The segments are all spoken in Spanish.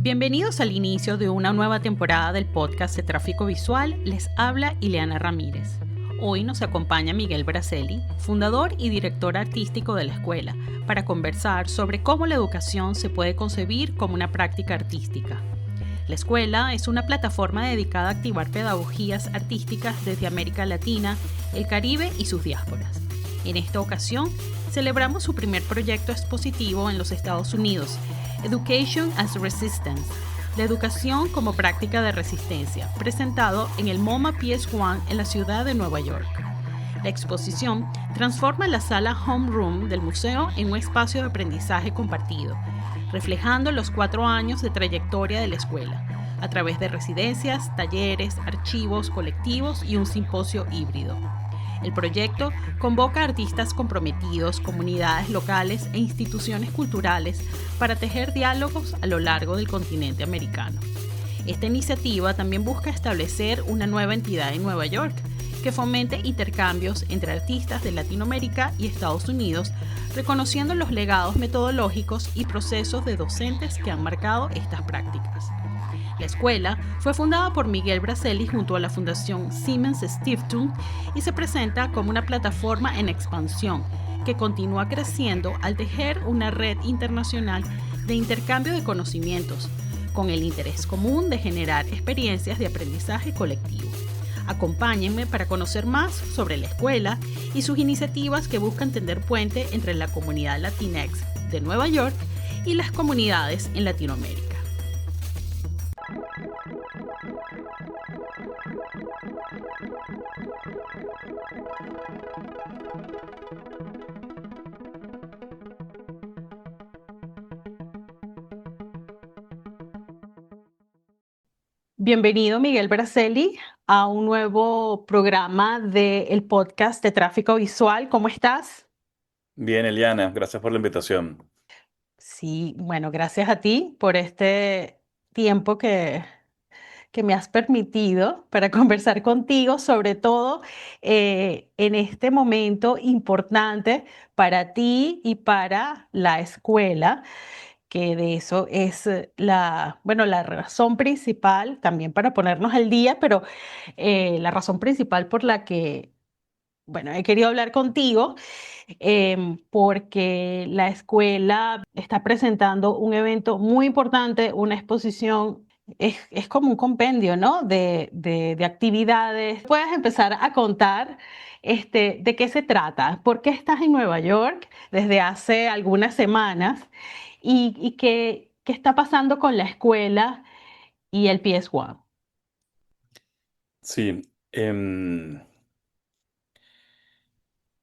Bienvenidos al inicio de una nueva temporada del podcast de Tráfico Visual. Les habla Ileana Ramírez. Hoy nos acompaña Miguel Braselli, fundador y director artístico de la escuela, para conversar sobre cómo la educación se puede concebir como una práctica artística. La escuela es una plataforma dedicada a activar pedagogías artísticas desde América Latina, el Caribe y sus diásporas. En esta ocasión, celebramos su primer proyecto expositivo en los Estados Unidos, Education as Resistance, la educación como práctica de resistencia, presentado en el MoMA PS1 en la ciudad de Nueva York. La exposición transforma la sala Homeroom del museo en un espacio de aprendizaje compartido, reflejando los 4 años de trayectoria de la escuela, a través de residencias, talleres, archivos colectivos y un simposio híbrido. El proyecto convoca a artistas comprometidos, comunidades locales e instituciones culturales para tejer diálogos a lo largo del continente americano. Esta iniciativa también busca establecer una nueva entidad en Nueva York que fomente intercambios entre artistas de Latinoamérica y Estados Unidos, reconociendo los legados metodológicos y procesos de docentes que han marcado estas prácticas. La escuela fue fundada por Miguel Braselli junto a la Fundación Siemens Stiftung y se presenta como una plataforma en expansión que continúa creciendo al tejer una red internacional de intercambio de conocimientos, con el interés común de generar experiencias de aprendizaje colectivo. Acompáñenme para conocer más sobre la escuela y sus iniciativas que buscan tender puente entre la comunidad Latinx de Nueva York y las comunidades en Latinoamérica. Bienvenido, Miguel Braselli, a un nuevo programa del podcast de Tráfico Visual. ¿Cómo estás? Bien, Eliana, gracias por la invitación. Sí, bueno, gracias a ti por este tiempo que me has permitido para conversar contigo, sobre todo en este momento importante para ti y para la escuela, que de eso es la razón principal, también para ponernos al día, pero la razón principal por la que, bueno, he querido hablar contigo, porque la escuela está presentando un evento muy importante, una exposición. Es como un compendio, ¿no? De actividades. Puedes empezar a contar de qué se trata, por qué estás en Nueva York desde hace algunas semanas y qué está pasando con la escuela y el PS1. Sí,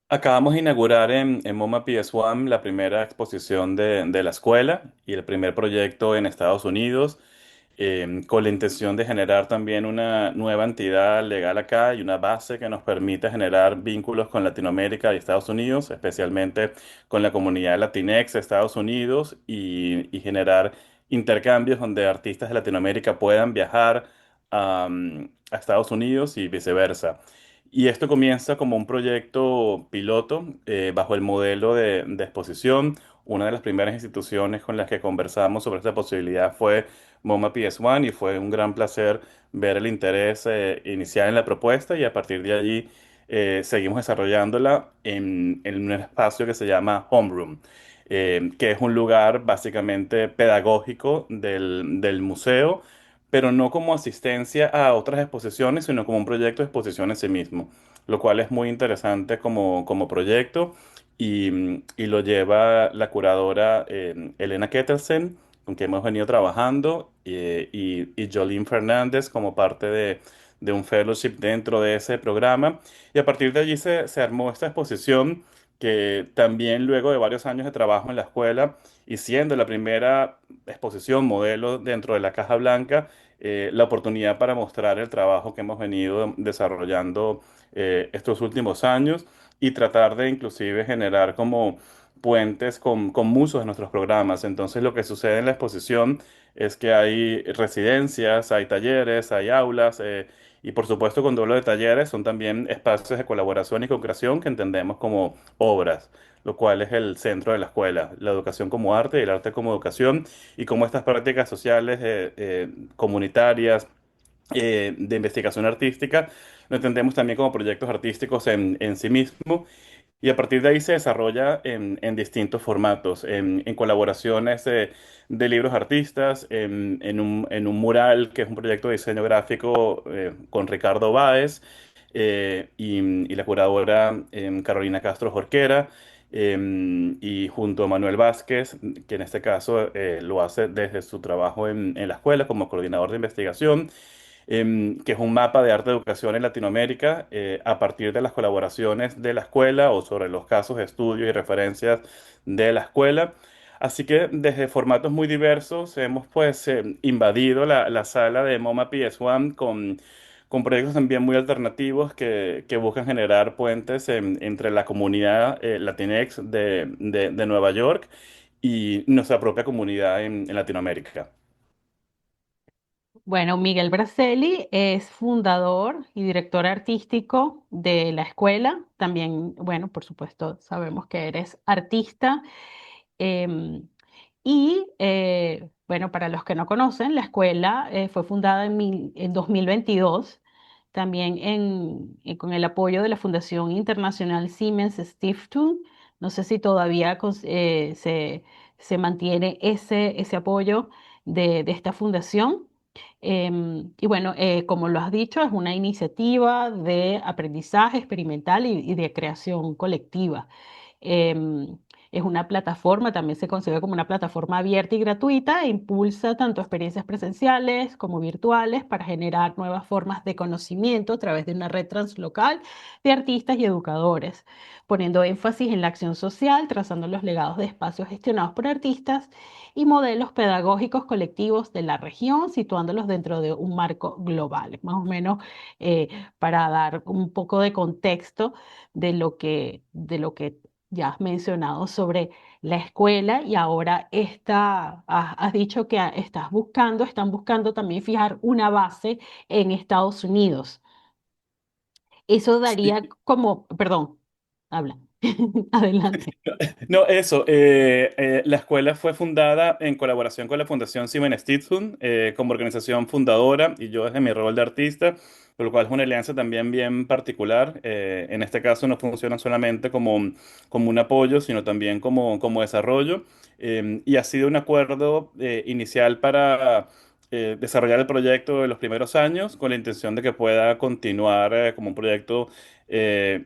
acabamos de inaugurar en MoMA PS1 la primera exposición de la escuela y el primer proyecto en Estados Unidos, con la intención de generar también una nueva entidad legal acá y una base que nos permita generar vínculos con Latinoamérica y Estados Unidos, especialmente con la comunidad Latinx de Estados Unidos y generar intercambios donde artistas de Latinoamérica puedan viajar a Estados Unidos y viceversa. Y esto comienza como un proyecto piloto bajo el modelo de exposición. Una de las primeras instituciones con las que conversamos sobre esta posibilidad fue MoMA PS1 y fue un gran placer ver el interés inicial en la propuesta y a partir de allí seguimos desarrollándola en un espacio que se llama Homeroom, que es un lugar básicamente pedagógico del museo, pero no como asistencia a otras exposiciones, sino como un proyecto de exposición en sí mismo, lo cual es muy interesante como proyecto y lo lleva la curadora Elena Kettelsen, con quien hemos venido trabajando, y Jolene Fernández como parte de un fellowship dentro de ese programa. Y a partir de allí se armó esta exposición que también luego de varios años de trabajo en la escuela y siendo la primera exposición modelo dentro de la Caja Blanca, la oportunidad para mostrar el trabajo que hemos venido desarrollando estos últimos años y tratar de inclusive generar como puentes con muchos de nuestros programas. Entonces lo que sucede en la exposición es que hay residencias, hay talleres, hay aulas Y por supuesto, cuando hablo de talleres, son también espacios de colaboración y co-creación que entendemos como obras, lo cual es el centro de la escuela, la educación como arte y el arte como educación, y cómo estas prácticas sociales, comunitarias, de investigación artística, lo entendemos también como proyectos artísticos en sí mismo. Y a partir de ahí se desarrolla en distintos formatos, en colaboraciones de libros artistas, en un mural que es un proyecto de diseño gráfico con Ricardo Báez y la curadora Carolina Castro Jorquera, y junto a Manuel Vázquez, que en este caso lo hace desde su trabajo en la escuela como coordinador de investigación, que es un mapa de arte de educación en Latinoamérica a partir de las colaboraciones de la escuela o sobre los casos de estudio y referencias de la escuela. Así que desde formatos muy diversos hemos pues invadido la sala de MoMA PS1 con proyectos también muy alternativos que buscan generar puentes entre la comunidad Latinx de Nueva York y nuestra propia comunidad en Latinoamérica. Bueno, Miguel Braceli es fundador y director artístico de la escuela. También, bueno, por supuesto, sabemos que eres artista. Em, bueno, para los que no conocen, la escuela fue fundada en 2022, también con el apoyo de la Fundación Internacional Siemens Stiftung. No sé si todavía se mantiene ese apoyo de esta fundación. Y bueno, como lo has dicho, es una iniciativa de aprendizaje experimental y de creación colectiva. Em, es una plataforma, también se considera como una plataforma abierta y gratuita e impulsa tanto experiencias presenciales como virtuales para generar nuevas formas de conocimiento a través de una red translocal de artistas y educadores, poniendo énfasis en la acción social, trazando los legados de espacios gestionados por artistas y modelos pedagógicos colectivos de la región, situándolos dentro de un marco global, más o menos eh, para dar un poco de contexto de lo que ya has mencionado sobre la escuela y ahora has dicho que están buscando también fijar una base en Estados Unidos. Eso daría como, perdón, habla, adelante. No, eso. La escuela fue fundada en colaboración con la Fundación Simon Stiftung como organización fundadora y yo desde mi rol de artista, por lo cual es una alianza también bien particular. En este caso no funciona solamente como un apoyo, sino también como desarrollo. Y ha sido un acuerdo inicial para desarrollar el proyecto de los primeros años con la intención de que pueda continuar como un proyecto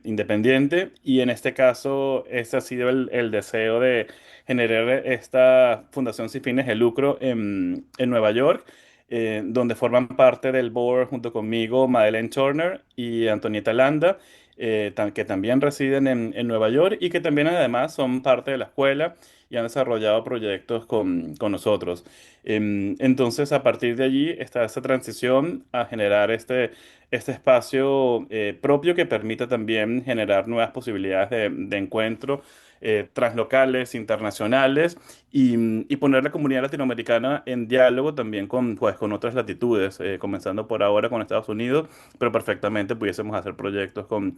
independiente y en este caso ese ha sido el deseo de generar esta fundación sin fines de lucro en Nueva York, donde forman parte del board junto conmigo Madeleine Turner y Antonieta Landa, que también residen en Nueva York y que también además son parte de la escuela y han desarrollado proyectos con nosotros. Entonces, a partir de allí está esa transición a generar este espacio propio que permita también generar nuevas posibilidades de encuentro translocales, internacionales y poner la comunidad latinoamericana en diálogo también con otras latitudes, comenzando por ahora con Estados Unidos, pero perfectamente pudiésemos hacer proyectos con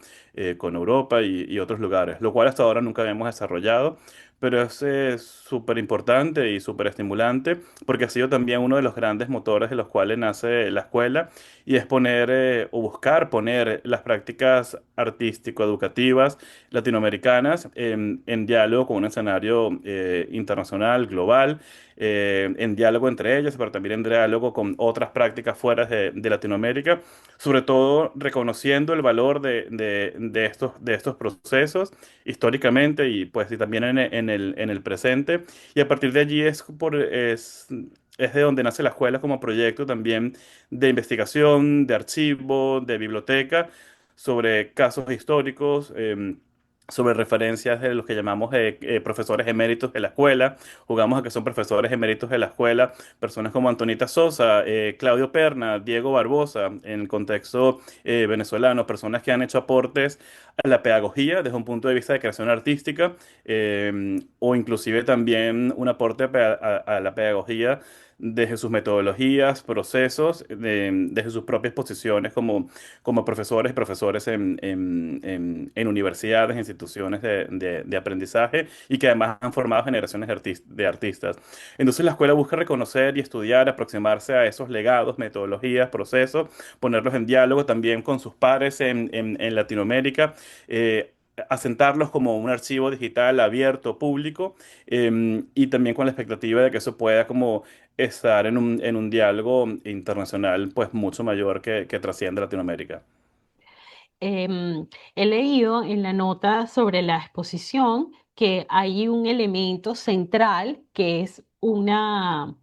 Europa y otros lugares, lo cual hasta ahora nunca habíamos desarrollado. Pero es súper importante y súper estimulante porque ha sido también uno de los grandes motores de los cuales nace la escuela y es poner o buscar poner las prácticas artístico-educativas latinoamericanas en diálogo con un escenario internacional, global, en diálogo entre ellas, pero también en diálogo con otras prácticas fuera de Latinoamérica, sobre todo reconociendo el valor de estos procesos históricamente y pues y también en el presente. Y a partir de allí es de donde nace la escuela como proyecto también de investigación, de archivo, de biblioteca, sobre casos históricos. Sobre referencias de los que llamamos profesores eméritos de la escuela. Jugamos a que son profesores eméritos de la escuela, personas como Antonita Sosa, Claudio Perna, Diego Barbosa, en el contexto venezolano, personas que han hecho aportes a la pedagogía desde un punto de vista de creación artística, o inclusive también un aporte a la pedagogía desde sus metodologías, procesos, desde sus propias posiciones como profesores y profesores en universidades, instituciones de aprendizaje y que además han formado generaciones de artistas. Entonces la escuela busca reconocer y estudiar, aproximarse a esos legados, metodologías, procesos, ponerlos en diálogo también con sus pares en Latinoamérica. Asentarlos como un archivo digital abierto, público, y también con la expectativa de que eso pueda como estar en un diálogo internacional pues mucho mayor que trasciende Latinoamérica. He leído en la nota sobre la exposición que hay un elemento central que es una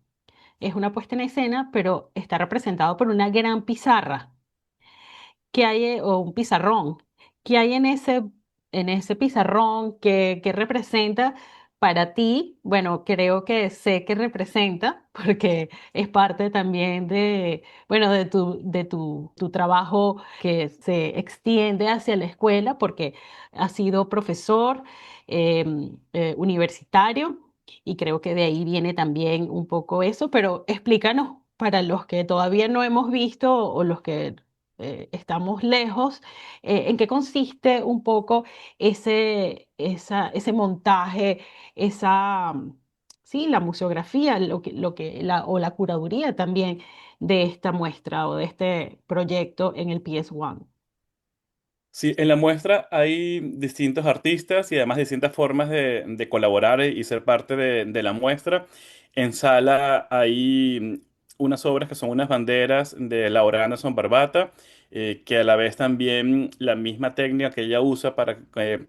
puesta en escena, pero está representado por una gran pizarra. ¿Qué hay, o un pizarrón? ¿Qué hay en ese pizarrón que representa para ti? Bueno, creo que sé que representa, porque es parte también bueno, tu trabajo que se extiende hacia la escuela, porque has sido profesor universitario, y creo que de ahí viene también un poco eso, pero explícanos para los que todavía no hemos visto o los que estamos lejos, ¿en qué consiste un poco ese montaje, esa, sí, la museografía, o la curaduría también de esta muestra o de este proyecto en el PS1? Sí, en la muestra hay distintos artistas y además distintas formas de colaborar y ser parte de la muestra. En sala hay unas obras que son unas banderas de Laura Anderson Barbata, que a la vez también la misma técnica que ella usa para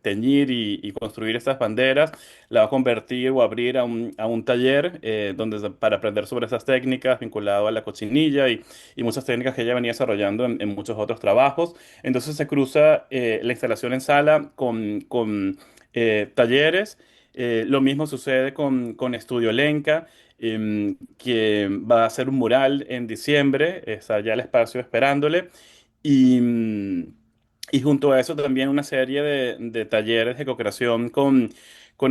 teñir y construir estas banderas, la va a convertir o abrir a un taller para aprender sobre esas técnicas vinculado a la cochinilla y muchas técnicas que ella venía desarrollando en muchos otros trabajos. Entonces se cruza la instalación en sala con talleres. Lo mismo sucede con Estudio Lenca, que va a hacer un mural en diciembre. Está ya el espacio esperándole. Y, y junto a eso también una serie de talleres de co-creación con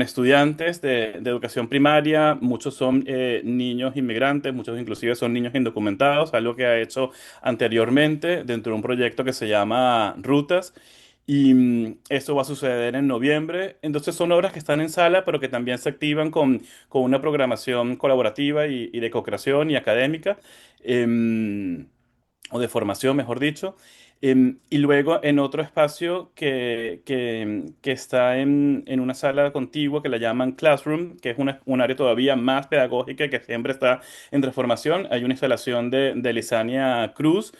estudiantes de educación primaria. Muchos son niños inmigrantes, muchos inclusive son niños indocumentados, algo que ha hecho anteriormente dentro de un proyecto que se llama Rutas. Y esto va a suceder en noviembre. Entonces son obras que están en sala, pero que también se activan con una programación colaborativa y de co-creación y académica. em, o de formación, mejor dicho. Y luego en otro espacio que está en una sala contigua que la llaman Classroom, que es un área todavía más pedagógica que siempre está en transformación. Hay una instalación de Lisania Cruz.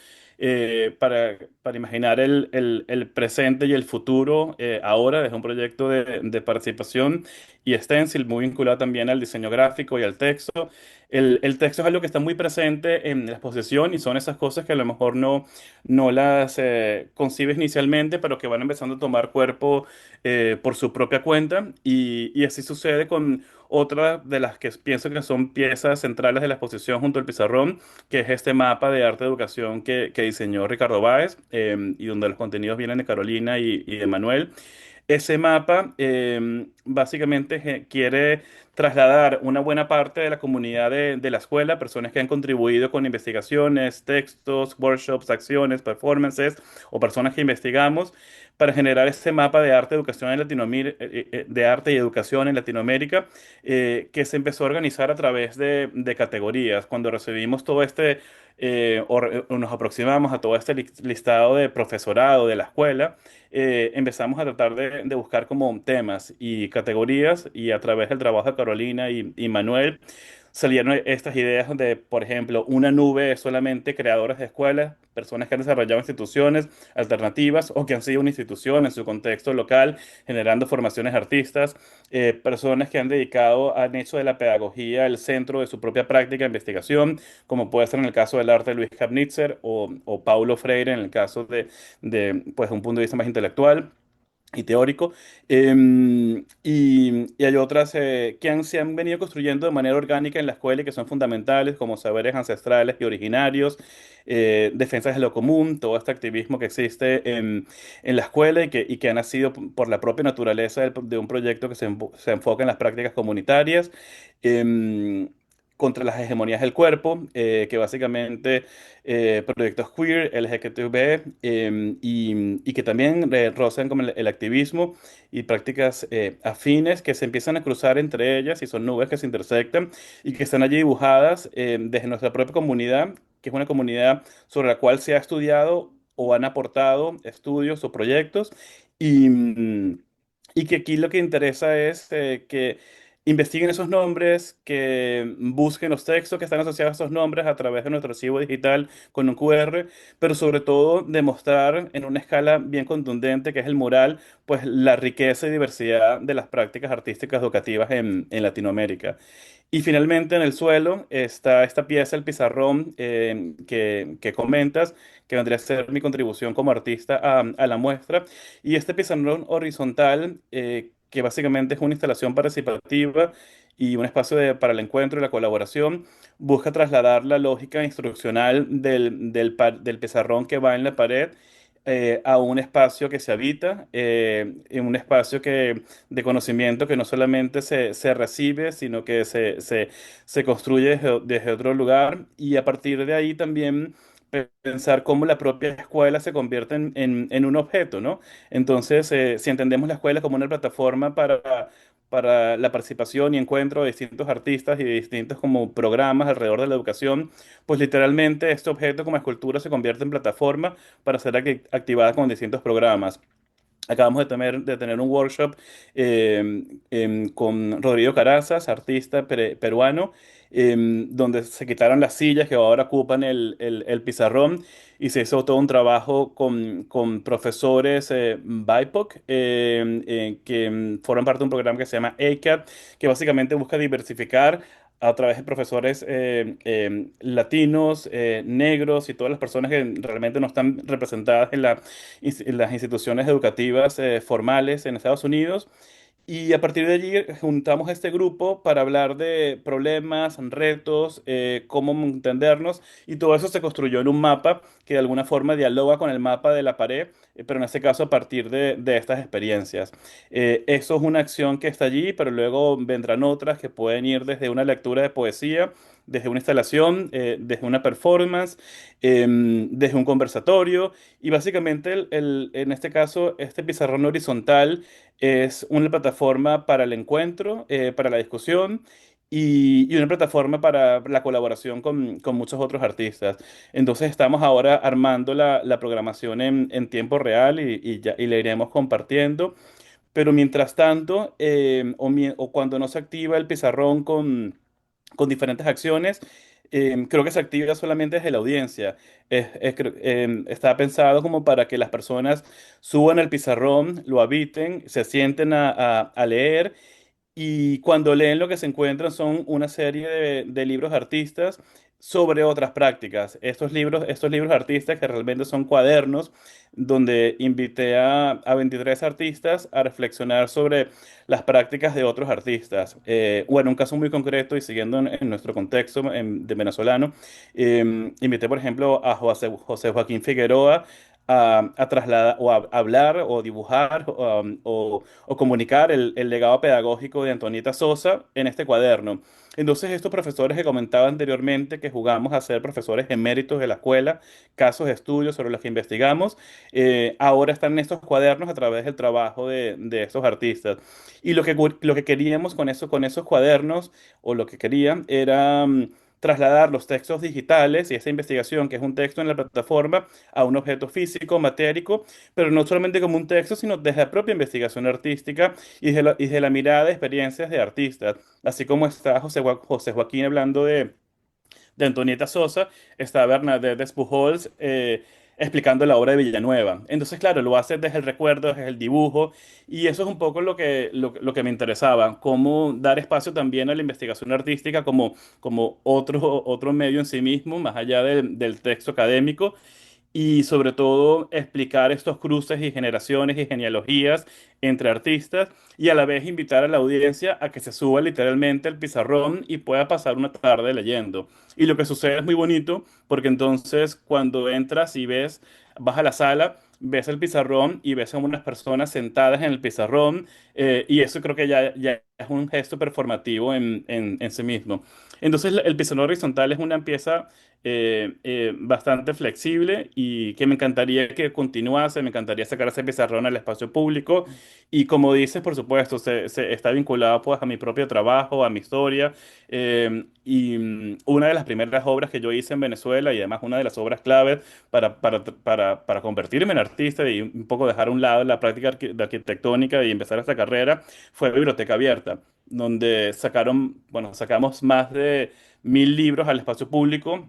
Para imaginar el presente y el futuro ahora desde un proyecto de participación y stencil muy vinculado también al diseño gráfico y al texto. El texto es algo que está muy presente en la exposición y son esas cosas que a lo mejor no las concibes inicialmente, pero que van empezando a tomar cuerpo por su propia cuenta. Y así sucede con otra de las que pienso que son piezas centrales de la exposición junto al pizarrón, que es este mapa de arte y educación que diseñó Ricardo Báez, y donde los contenidos vienen de Carolina y de Manuel. Ese mapa básicamente quiere trasladar una buena parte de la comunidad de la escuela, personas que han contribuido con investigaciones, textos, workshops, acciones, performances o personas que investigamos para generar este mapa de arte, educación en Latinoamérica, de arte y educación en Latinoamérica, que se empezó a organizar a través de categorías. Cuando recibimos todo o nos aproximamos a todo este listado de profesorado de la escuela, empezamos a tratar de buscar como temas y categorías y a través del trabajo de Carolina y Manuel salieron estas ideas de, por ejemplo, una nube es solamente creadores de escuelas, personas que han desarrollado instituciones alternativas o que han sido una institución en su contexto local, generando formaciones artistas, personas que han hecho de la pedagogía el centro de su propia práctica de investigación, como puede ser en el caso del arte de Luis Kapnitzer o Paulo Freire en el caso pues, un punto de vista más intelectual y teórico. Y hay otras se han venido construyendo de manera orgánica en la escuela y que son fundamentales, como saberes ancestrales y originarios, defensas de lo común, todo este activismo que existe en la escuela y que ha nacido por la propia naturaleza de un proyecto que se enfoca en las prácticas comunitarias. Em, contra las hegemonías del cuerpo, que básicamente proyectos queer, LGBTB, y que también rozan como el activismo y prácticas afines que se empiezan a cruzar entre ellas y son nubes que se intersectan y que están allí dibujadas desde nuestra propia comunidad, que es una comunidad sobre la cual se ha estudiado o han aportado estudios o proyectos y que aquí lo que interesa es que investiguen esos nombres, que busquen los textos que están asociados a esos nombres a través de nuestro archivo digital con un QR, pero sobre todo demostrar en una escala bien contundente, que es el mural, pues la riqueza y diversidad de las prácticas artísticas educativas en Latinoamérica. Y finalmente en el suelo está esta pieza, el pizarrón que comentas, que vendría a ser mi contribución como artista a la muestra. Y este pizarrón horizontal, que básicamente es una instalación participativa y un espacio para el encuentro y la colaboración, busca trasladar la lógica instruccional del pizarrón que va en la pared a un espacio que se habita, en un espacio de conocimiento que no solamente se recibe, sino que se construye desde otro lugar y a partir de ahí también pensar cómo la propia escuela se convierte en un objeto, ¿no? Entonces, si entendemos la escuela como una plataforma para la participación y encuentro de distintos artistas y de distintos como programas alrededor de la educación, pues literalmente este objeto como escultura se convierte en plataforma para ser activada con distintos programas. Acabamos de tener un workshop con Rodrigo Carazas, artista peruano, donde se quitaron las sillas que ahora ocupan el pizarrón y se hizo todo un trabajo con profesores BIPOC que forman parte de un programa que se llama ACAD, que básicamente busca diversificar a través de profesores latinos, negros y todas las personas que realmente no están representadas en las instituciones educativas formales en Estados Unidos. Y a partir de allí juntamos este grupo para hablar de problemas, retos, cómo entendernos, y todo eso se construyó en un mapa que de alguna forma dialoga con el mapa de la pared, pero en este caso a partir de estas experiencias. Eso es una acción que está allí, pero luego vendrán otras que pueden ir desde una lectura de poesía, desde una instalación, desde una performance, desde un conversatorio, y básicamente en este caso este pizarrón horizontal es una plataforma para el encuentro, para la discusión y una plataforma para la colaboración con muchos otros artistas. Entonces estamos ahora armando la programación en tiempo real y la iremos compartiendo. Pero mientras tanto, o cuando no se activa el pizarrón con diferentes acciones, creo que se activa solamente desde la audiencia. Está pensado como para que las personas suban el pizarrón, lo habiten, se sienten a leer y cuando leen lo que se encuentran son una serie de libros de artistas sobre otras prácticas. Estos libros de artistas que realmente son cuadernos donde invité a 23 artistas a reflexionar sobre las prácticas de otros artistas. Bueno, un caso muy concreto y siguiendo en nuestro contexto de venezolano, invité, por ejemplo, a José Joaquín Figueroa a trasladar o a hablar o dibujar o comunicar el legado pedagógico de Antonieta Sosa en este cuaderno. Entonces, estos profesores que comentaba anteriormente que jugamos a ser profesores eméritos de la escuela, casos de estudio sobre los que investigamos, ahora están en estos cuadernos a través del trabajo de estos artistas. Y lo que queríamos con esos cuadernos, o lo que querían, era trasladar los textos digitales y esa investigación, que es un texto en la plataforma, a un objeto físico, matérico, pero no solamente como un texto, sino desde la propia investigación artística y desde la mirada de experiencias de artistas. Así como está José Joaquín hablando de Antonieta Sosa, está Bernadette Despujols explicando la obra de Villanueva. Entonces, claro, lo hace desde el recuerdo, desde el dibujo, y eso es un poco lo que me interesaba, cómo dar espacio también a la investigación artística como otro medio en sí mismo, más allá del texto académico, y sobre todo explicar estos cruces y generaciones y genealogías entre artistas y a la vez invitar a la audiencia a que se suba literalmente al pizarrón y pueda pasar una tarde leyendo. Y lo que sucede es muy bonito porque entonces cuando entras y vas a la sala, ves el pizarrón y ves a unas personas sentadas en el pizarrón, y eso creo que ya es un gesto performativo en sí mismo. Entonces, el pizarrón horizontal es una pieza bastante flexible y que me encantaría que continuase, me encantaría sacar ese pizarrón al espacio público. Y como dices, por supuesto, está vinculado pues a mi propio trabajo, a mi historia. Una de las primeras obras que yo hice en Venezuela y además una de las obras claves para convertirme en artista y un poco dejar a un lado la práctica de arquitectónica y empezar esta carrera fue Biblioteca Abierta, donde sacamos más de 1.000 libros al espacio público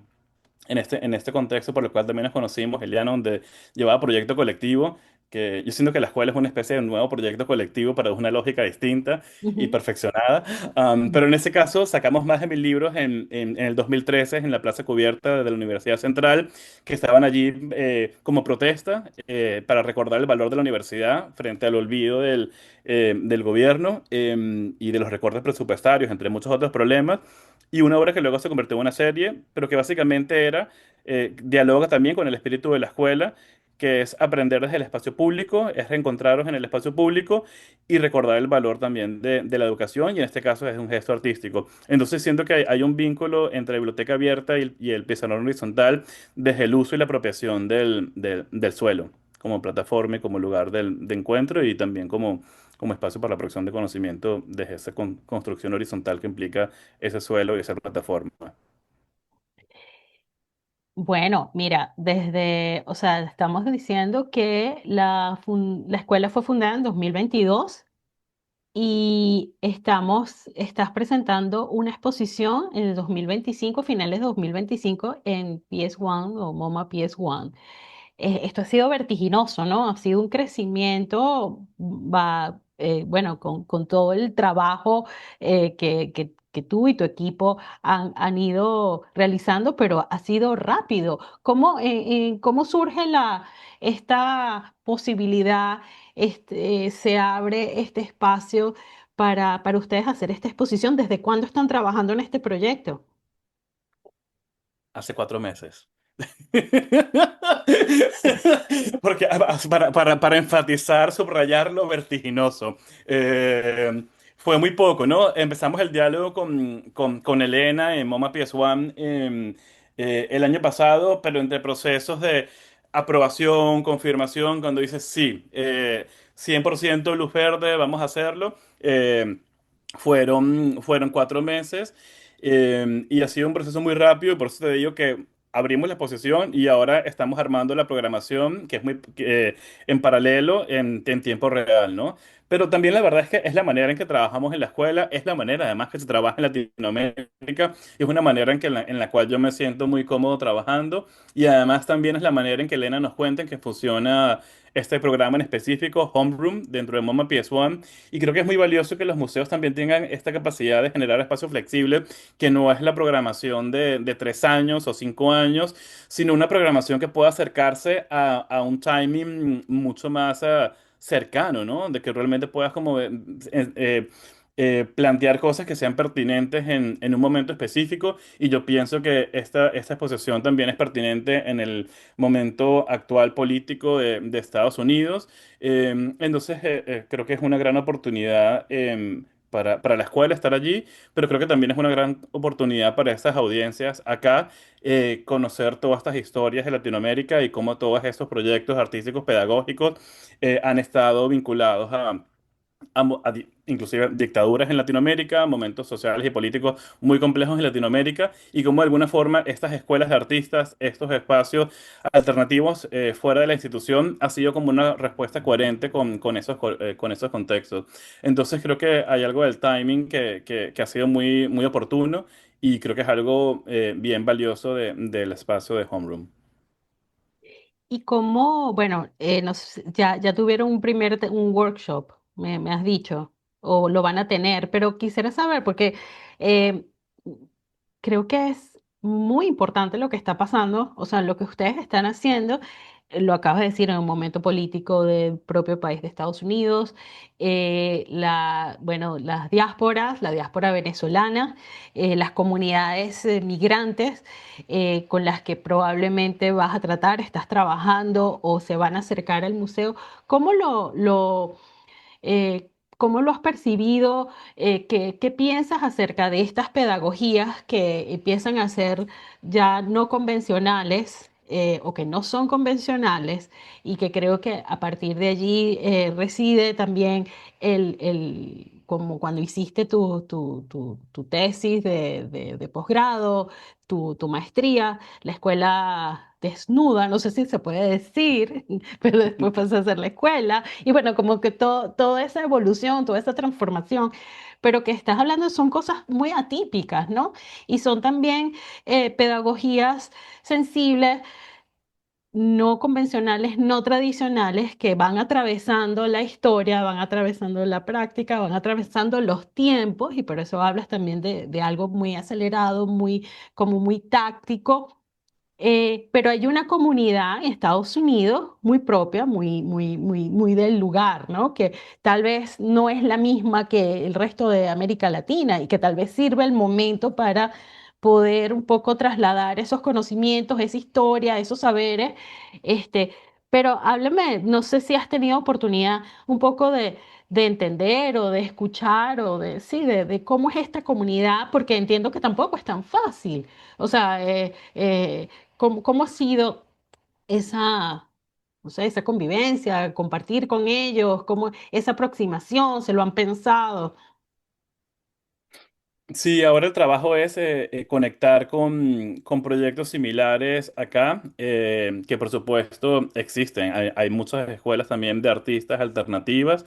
en este contexto por el cual también nos conocimos, Eliana, donde llevaba proyecto colectivo, que yo siento que la escuela es una especie de nuevo proyecto colectivo para una lógica distinta y Ujú. perfeccionada. Pero en ese caso sacamos más de 1.000 libros en el 2013 en la Plaza Cubierta de la Universidad Central, que estaban allí como protesta para recordar el valor de la universidad frente al olvido del gobierno y de los recortes presupuestarios, entre muchos otros problemas. Y una obra que luego se convirtió en una serie, pero que básicamente dialoga también con el espíritu de la escuela, que es aprender desde el espacio público, es reencontrarnos en el espacio público y recordar el valor también de la educación, y en este caso es un gesto artístico. Entonces siento que hay un vínculo entre la biblioteca abierta y el pizarrón horizontal desde el uso y la apropiación del suelo, como plataforma y como lugar de encuentro y también como espacio para la producción de conocimiento desde esa construcción horizontal que implica ese suelo y esa plataforma. Bueno, mira, o sea, estamos diciendo que la escuela fue fundada en 2022 y estás presentando una exposición en el 2025, finales de 2025, en PS1 o MoMA PS1. Esto ha sido vertiginoso, ¿no? Ha sido un crecimiento, bueno, con todo el trabajo que tú y tu equipo han ido realizando, pero ha sido rápido. ¿Cómo surge esta posibilidad, se abre este espacio para ustedes hacer esta exposición? ¿Desde cuándo están trabajando en este proyecto? Hace 4 meses. Porque para enfatizar, subrayar lo vertiginoso. Eh, Fue muy poco, ¿no? Empezamos el diálogo con Elena en MoMA PS1 el año pasado, pero entre procesos de aprobación, confirmación, cuando dices sí, 100% luz verde, vamos a hacerlo. Fueron 4 meses y ha sido un proceso muy rápido y por eso te digo que abrimos la exposición y ahora estamos armando la programación que es en paralelo en tiempo real, ¿no? Pero también la verdad es que es la manera en que trabajamos en la escuela, es la manera además que se trabaja en Latinoamérica, y es una manera en la cual yo me siento muy cómodo trabajando, y además también es la manera en que Elena nos cuenta en que funciona este programa en específico, Homeroom, dentro de MoMA PS1, y creo que es muy valioso que los museos también tengan esta capacidad de generar espacio flexible, que no es la programación de 3 años o 5 años, sino una programación que pueda acercarse a un timing mucho más cercano, ¿no? De que realmente puedas como plantear cosas que sean pertinentes en un momento específico. Y yo pienso que esta exposición también es pertinente en el momento actual político de Estados Unidos. Creo que es una gran oportunidad para la escuela estar allí, pero creo que también es una gran oportunidad para estas audiencias acá conocer todas estas historias de Latinoamérica y cómo todos estos proyectos artísticos pedagógicos han estado vinculados inclusive dictaduras en Latinoamérica, momentos sociales y políticos muy complejos en Latinoamérica, y cómo de alguna forma estas escuelas de artistas, estos espacios alternativos fuera de la institución, ha sido como una respuesta coherente con esos contextos. Entonces creo que hay algo del timing que ha sido muy, muy oportuno, y creo que es algo bien valioso del espacio de Homeroom. Y cómo, bueno, ya tuvieron un workshop, me has dicho, o lo van a tener, pero quisiera saber, porque eh, creo que es muy importante lo que está pasando, o sea, lo que ustedes están haciendo, lo acabas de decir en un momento político del propio país de Estados Unidos, bueno, la diáspora venezolana, las comunidades migrantes con las que probablemente vas a tratar, estás trabajando o se van a acercar al museo. ¿Cómo eh, ¿Cómo lo has percibido? ¿Qué piensas acerca de estas pedagogías que empiezan a ser ya no convencionales o que no son convencionales y que creo que a partir de allí reside también como cuando hiciste tu tesis de posgrado, tu maestría, la escuela desnuda, no sé si se puede decir, pero después pasé a hacer la escuela y bueno, como que toda esa evolución, toda esa transformación, pero que estás hablando son cosas muy atípicas, ¿no? Y son también pedagogías sensibles, no convencionales, no tradicionales, que van atravesando la historia, van atravesando la práctica, van atravesando los tiempos, y por eso hablas también de algo muy acelerado, como muy táctico. Pero hay una comunidad en Estados Unidos muy propia, muy del lugar, ¿no? Que tal vez no es la misma que el resto de América Latina y que tal vez sirve el momento para poder un poco trasladar esos conocimientos, esa historia, esos saberes. Este, pero háblame, no sé si has tenido oportunidad un poco de entender o de escuchar o sí, de cómo es esta comunidad, porque entiendo que tampoco es tan fácil. O sea, ¿cómo ha sido esa, no sé, esa convivencia, compartir con ellos, cómo esa aproximación, se lo han pensado? Sí, ahora el trabajo es conectar con proyectos similares acá, que por supuesto existen. Hay muchas escuelas también de artistas alternativas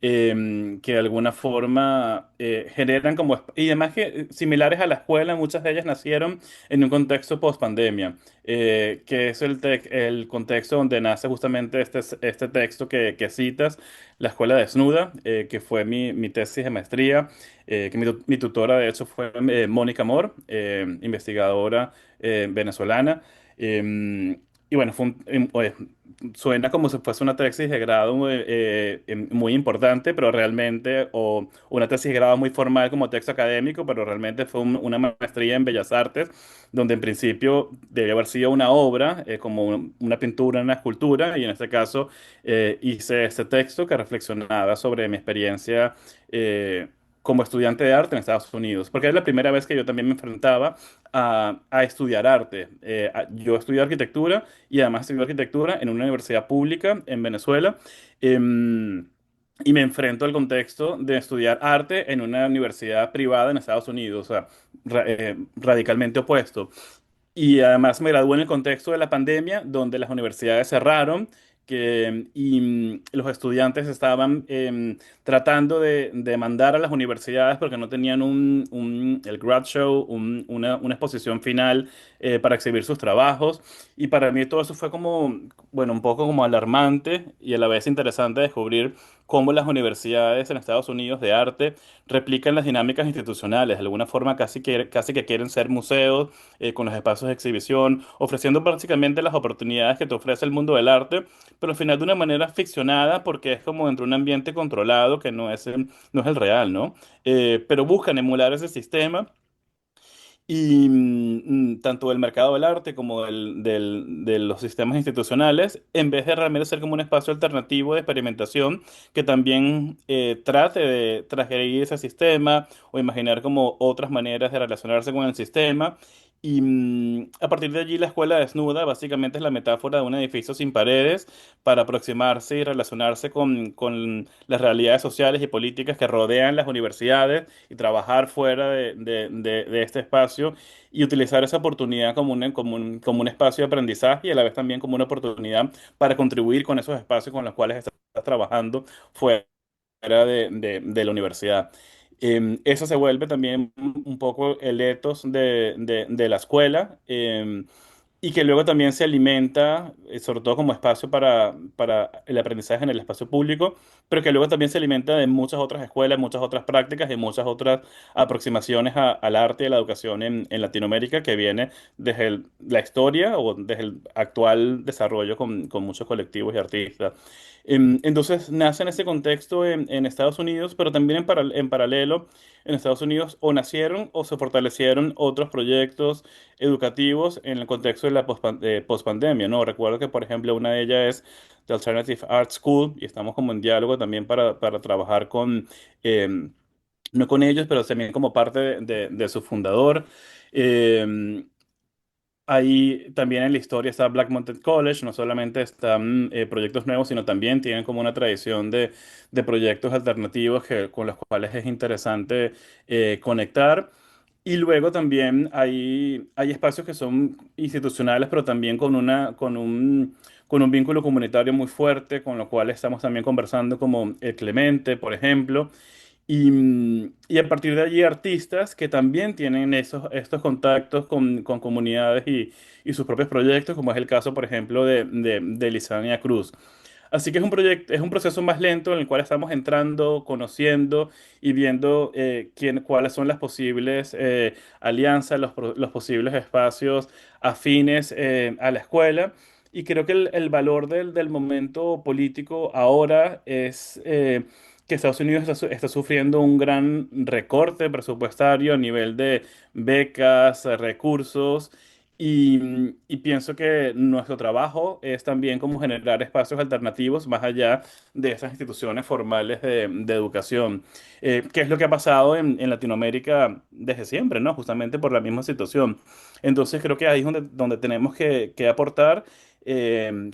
que de alguna forma generan como... Y además que similares a la escuela, muchas de ellas nacieron en un contexto post-pandemia, que es el contexto donde nace justamente este texto que citas, La Escuela Desnuda, que fue mi tesis de maestría que mi tutora de hecho fue Mónica Mor, investigadora venezolana. Y bueno, suena como si fuese una tesis de grado muy importante, pero realmente, o una tesis de grado muy formal como texto académico, pero realmente fue una maestría en Bellas Artes, donde en principio debía haber sido una obra, como una pintura, una escultura, y en este caso hice este texto que reflexionaba sobre mi experiencia. Como estudiante de arte en Estados Unidos, porque es la primera vez que yo también me enfrentaba a estudiar arte. Yo estudié arquitectura y además estudié arquitectura en una universidad pública en Venezuela. em, y me enfrento al contexto de estudiar arte en una universidad privada en Estados Unidos, o sea, radicalmente opuesto. Y además me gradué en el contexto de la pandemia, donde las universidades cerraron los estudiantes estaban tratando de mandar a las universidades porque no tenían el grad show, una exposición final para exhibir sus trabajos. Y para mí todo eso fue como, bueno, un poco como alarmante y a la vez interesante descubrir cómo las universidades en Estados Unidos de arte replican las dinámicas institucionales. De alguna forma casi que quieren ser museos con los espacios de exhibición, ofreciendo básicamente las oportunidades que te ofrece el mundo del arte, pero al final de una manera ficcionada porque es como dentro de un ambiente controlado que no es el real, ¿no? Pero buscan emular ese sistema y tanto del mercado del arte como de los sistemas institucionales, en vez de realmente ser como un espacio alternativo de experimentación que también trate de transgredir ese sistema o imaginar como otras maneras de relacionarse con el sistema. Y a partir de allí la escuela desnuda básicamente es la metáfora de un edificio sin paredes para aproximarse y relacionarse con las realidades sociales y políticas que rodean las universidades y trabajar fuera de este espacio y utilizar esa oportunidad como un espacio de aprendizaje y a la vez también como una oportunidad para contribuir con esos espacios con los cuales estás trabajando fuera de la universidad. Eso se vuelve también un poco el ethos de la escuela. Y que luego también se alimenta, sobre todo como espacio para el aprendizaje en el espacio público, pero que luego también se alimenta de muchas otras escuelas, muchas otras prácticas y muchas otras aproximaciones al arte y a la educación en Latinoamérica que viene desde la historia o desde el actual desarrollo con muchos colectivos y artistas. Entonces nace en ese contexto en Estados Unidos, pero también en paralelo en Estados Unidos o nacieron o se fortalecieron otros proyectos educativos en el contexto de la pospandemia, ¿no? Recuerdo que, por ejemplo, una de ellas es The Alternative Art School y estamos como en diálogo también para trabajar em, no con ellos, pero también como parte de su fundador. Em, Ahí también en la historia está Black Mountain College, no solamente están proyectos nuevos, sino también tienen como una tradición de proyectos alternativos con los cuales es interesante conectar. Y luego también hay espacios que son institucionales, pero también con un vínculo comunitario muy fuerte, con lo cual estamos también conversando como el Clemente, por ejemplo. Y a partir de allí artistas que también tienen estos contactos con comunidades y sus propios proyectos, como es el caso, por ejemplo, de Lisania Cruz. Así que es un proyecto, es un proceso más lento en el cual estamos entrando, conociendo y viendo cuáles son las posibles alianzas, los posibles espacios afines a la escuela. Y creo que el valor del momento político ahora es que Estados Unidos está sufriendo un gran recorte presupuestario a nivel de becas, recursos. Y pienso que nuestro trabajo es también como generar espacios alternativos más allá de esas instituciones formales de educación. ¿Qué es lo que ha pasado en Latinoamérica desde siempre, ¿no? Justamente por la misma situación. Entonces creo que ahí es donde tenemos que aportar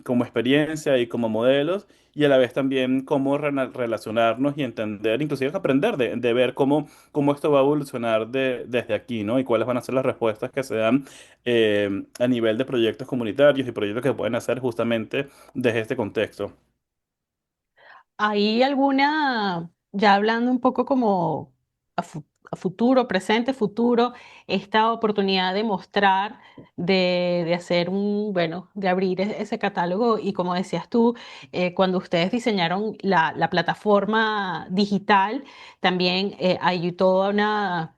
como experiencia y como modelos y a la vez también cómo relacionarnos y entender, inclusive aprender de ver cómo esto va a evolucionar desde aquí, ¿no? Y cuáles van a ser las respuestas que se dan a nivel de proyectos comunitarios y proyectos que pueden hacer justamente desde este contexto. ¿Hay alguna, ya hablando un poco como a futuro, presente, futuro, esta oportunidad de mostrar, de hacer bueno, de abrir ese catálogo y como decías tú, cuando ustedes diseñaron la plataforma digital, también hay toda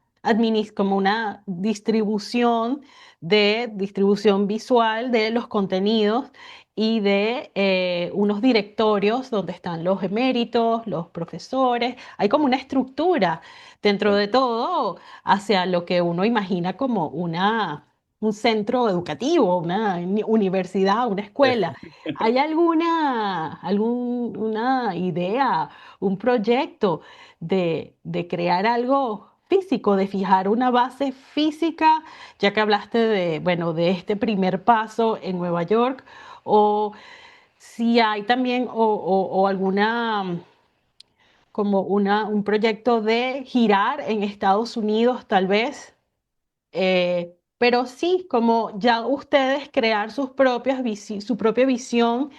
como una distribución visual de los contenidos y de unos directorios donde están los eméritos, los profesores. Hay como una estructura dentro de todo hacia lo que uno imagina como un centro educativo, una universidad, una escuela. ¿Hay alguna idea, un proyecto de crear algo físico, de fijar una base física, ya que hablaste bueno, de este primer paso en Nueva York? O si hay también o alguna como un proyecto de girar en Estados Unidos tal vez, pero sí como ya ustedes crear su propia visión,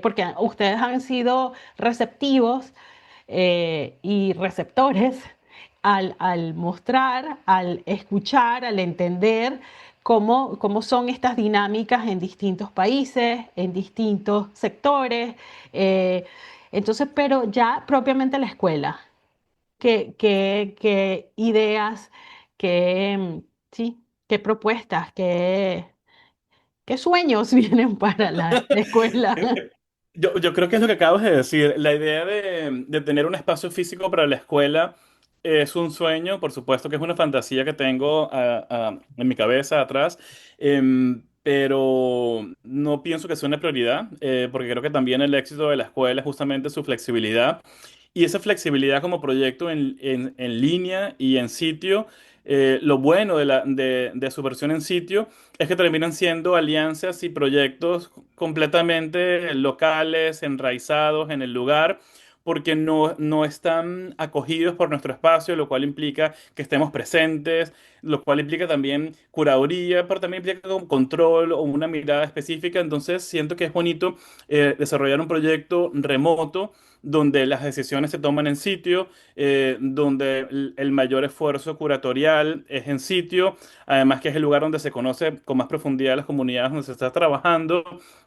porque ustedes han sido receptivos y receptores al mostrar, al escuchar, al entender cómo son estas dinámicas en distintos países, en distintos sectores. eh, entonces, pero ya propiamente la escuela, qué ideas, qué, sí, qué propuestas, qué sueños vienen para la escuela? Yo creo que es lo que acabas de decir. La idea de tener un espacio físico para la escuela es un sueño, por supuesto que es una fantasía que tengo en mi cabeza atrás, pero no pienso que sea una prioridad, porque creo que también el éxito de la escuela es justamente su flexibilidad. Y esa flexibilidad como proyecto en línea y en sitio, lo bueno de su versión en sitio es que terminan siendo alianzas y proyectos completamente locales, enraizados en el lugar, porque no están acogidos por nuestro espacio, lo cual implica que estemos presentes, lo cual implica también curaduría, pero también implica como control o una mirada específica. Entonces siento que es bonito desarrollar un proyecto remoto donde las decisiones se toman en sitio, donde el mayor esfuerzo curatorial es en sitio, además que es el lugar donde se conoce con más profundidad las comunidades donde se está trabajando,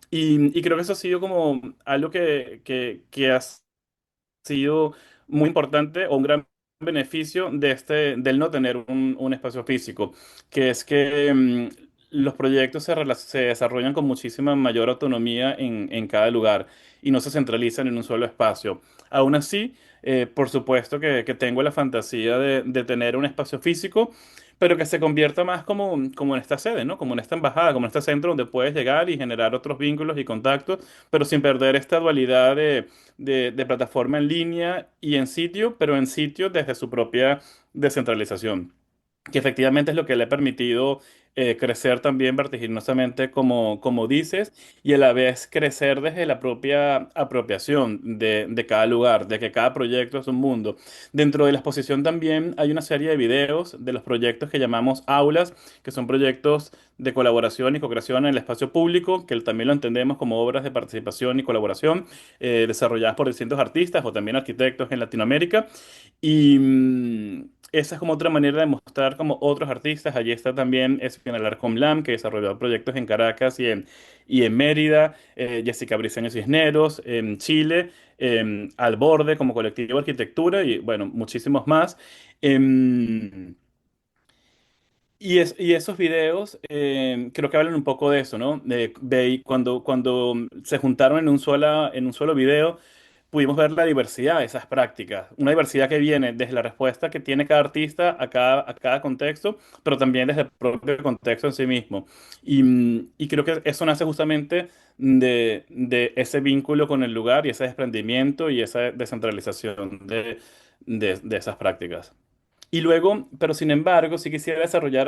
y creo que eso ha sido como algo que ha sido muy importante o un gran beneficio del no tener un espacio físico, que es que los proyectos se desarrollan con muchísima mayor autonomía en cada lugar y no se centralizan en un solo espacio. Aún así, por supuesto que tengo la fantasía de tener un espacio físico, pero que se convierta más como en esta sede, ¿no? Como en esta embajada, como en este centro donde puedes llegar y generar otros vínculos y contactos, pero sin perder esta dualidad de plataforma en línea y en sitio, pero en sitio desde su propia descentralización, que efectivamente es lo que le ha permitido crecer también vertiginosamente, como dices, y a la vez crecer desde la propia apropiación de cada lugar, de que cada proyecto es un mundo. Dentro de la exposición también hay una serie de videos de los proyectos que llamamos aulas, que son proyectos de colaboración y co-creación en el espacio público, que también lo entendemos como obras de participación y colaboración desarrolladas por distintos artistas o también arquitectos en Latinoamérica. Y esa es como otra manera de mostrar como otros artistas. Allí está también Espion Lam, que desarrolló proyectos en Caracas y en Mérida, Jessica Briceño Cisneros, en Chile, Al Borde como colectivo de arquitectura y bueno, muchísimos más. Em, y esos videos creo que hablan un poco de eso, ¿no? Cuando se juntaron en un solo video, pudimos ver la diversidad de esas prácticas. Una diversidad que viene desde la respuesta que tiene cada artista a cada contexto, pero también desde el propio contexto en sí mismo. Y creo que eso nace justamente de ese vínculo con el lugar y ese desprendimiento y esa descentralización de esas prácticas. Y luego, pero sin embargo, sí quisiera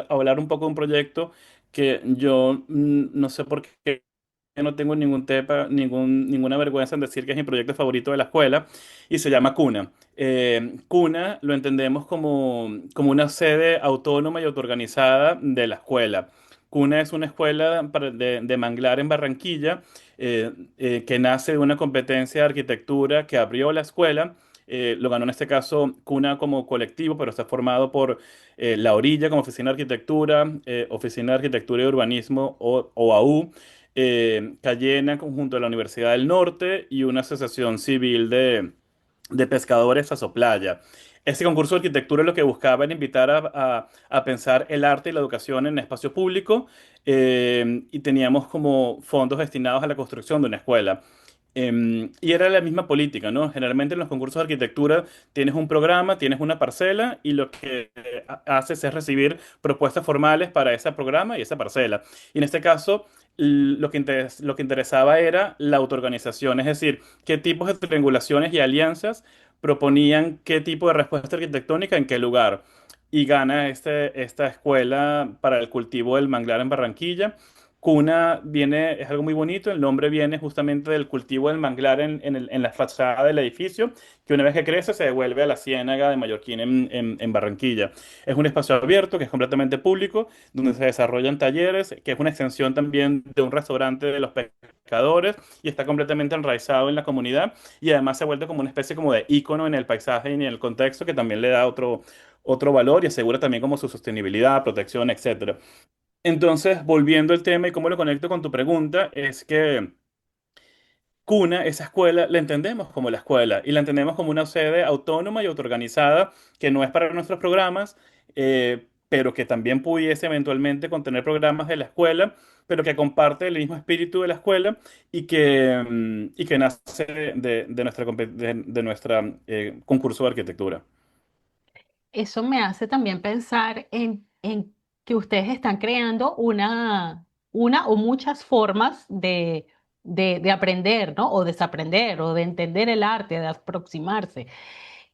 hablar un poco de un proyecto que yo no sé por qué no tengo ninguna vergüenza en decir que es mi proyecto favorito de la escuela y se llama Cuna. Cuna lo entendemos como una sede autónoma y autoorganizada de la escuela. Cuna es una escuela de manglar en Barranquilla que nace de una competencia de arquitectura que abrió la escuela. Lo ganó en este caso Cuna como colectivo, pero está formado por La Orilla como Oficina de Arquitectura, Oficina de Arquitectura y Urbanismo, o OAU, Cayena conjunto de la Universidad del Norte y una asociación civil de pescadores a Soplaya. Este concurso de arquitectura lo que buscaba era invitar a pensar el arte y la educación en espacio público y teníamos como fondos destinados a la construcción de una escuela. Y era la misma política, ¿no? Generalmente en los concursos de arquitectura tienes un programa, tienes una parcela y lo que haces es recibir propuestas formales para ese programa y esa parcela. Y en este caso, lo que interesaba era la autoorganización, es decir, qué tipos de triangulaciones y alianzas proponían qué tipo de respuesta arquitectónica en qué lugar. Y gana esta escuela para el cultivo del manglar en Barranquilla. Cuna es algo muy bonito, el nombre viene justamente del cultivo del manglar en la fachada del edificio, que una vez que crece se devuelve a la Ciénaga de Mallorquín en Barranquilla. Es un espacio abierto que es completamente público, donde se desarrollan talleres, que es una extensión también de un restaurante de los pescadores y está completamente enraizado en la comunidad y además se ha vuelto como una especie como de ícono en el paisaje y en el contexto que también le da otro valor y asegura también como su sostenibilidad, protección, etcétera. Entonces, volviendo al tema y cómo lo conecto con tu pregunta, es que Cuna, esa escuela, la entendemos como la escuela y la entendemos como una sede autónoma y autoorganizada que no es para nuestros programas, pero que también pudiese eventualmente contener programas de la escuela, pero que comparte el mismo espíritu de la escuela y que nace de nuestra concurso de arquitectura. Eso me hace también pensar en que ustedes están creando una o muchas formas de aprender, ¿no? O desaprender, o de entender el arte, de aproximarse.